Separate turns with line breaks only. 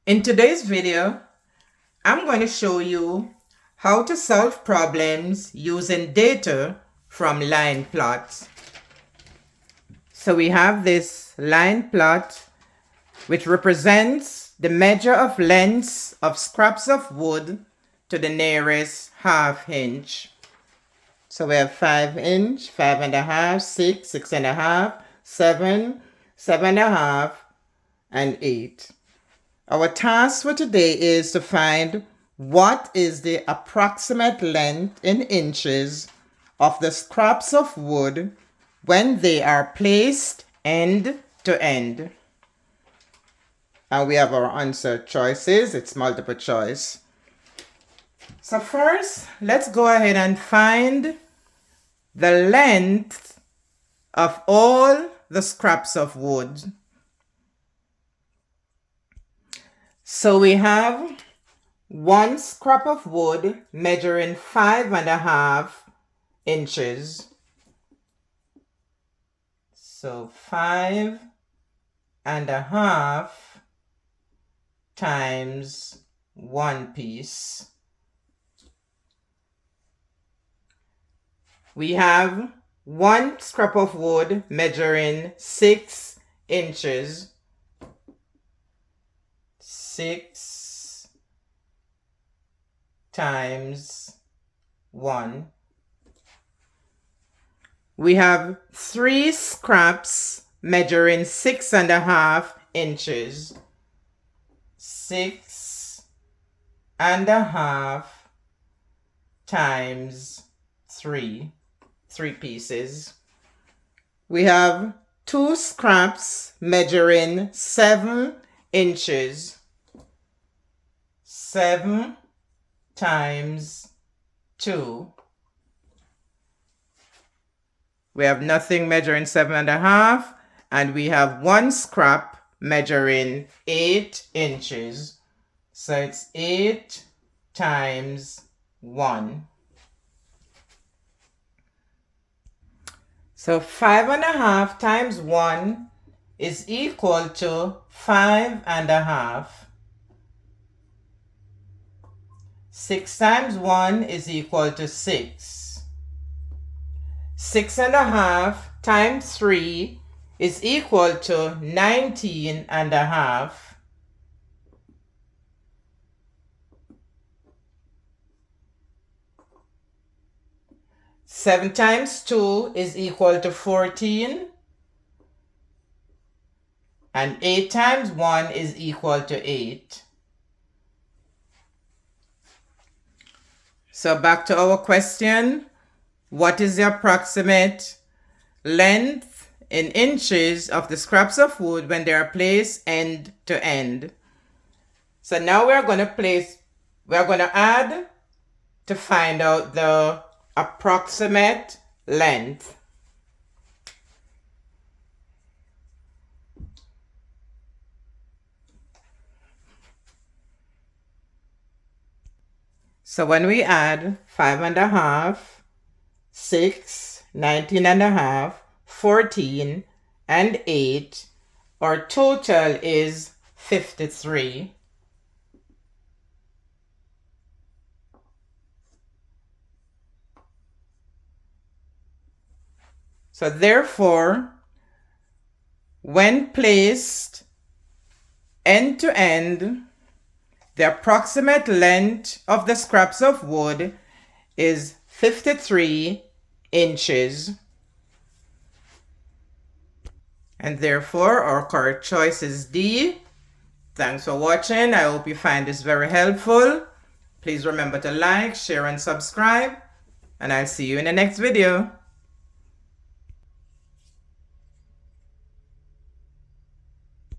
In today's video, I'm going to show you how to solve problems using data from line plots. So we have this line plot which represents the measure of lengths of scraps of wood to the nearest half inch. So we have 5 inch, 5.5, 6, 6.5, 7, 7.5, and 8. Our task for today is to find what is the approximate length in inches of the scraps of wood when they are placed end to end. And we have our answer choices. It's multiple choice. So first, let's go ahead and find the length of all the scraps of wood. So we have one scrap of wood measuring 5.5 inches. So 5.5 times one piece. We have one scrap of wood measuring 6 inches. 6 times 1. We have 3 scraps measuring 6.5 inches. 6.5 times 3. 3 pieces. We have 2 scraps measuring 7 inches. 7 times 2. We have nothing measuring 7.5, and we have one scrap measuring 8 inches. So it's 8 times 1. So 5.5 times 1 is equal to 5.5. 6 times 1 is equal to 6. 6.5 times 3 is equal to 19.5. 7 times 2 is equal to 14. And 8 times 1 is equal to 8. So back to our question. What is the approximate length in inches of the scraps of wood when they are placed end to end? So now we're going to add to find out the approximate length. So when we add 5.5, 6, 19.5, 14, and 8, our total is 53. So therefore, when placed end to end, the approximate length of the scraps of wood is 53 inches. And therefore, our correct choice is D. Thanks for watching. I hope you find this very helpful. Please remember to like, share, and subscribe. And I'll see you in the next video.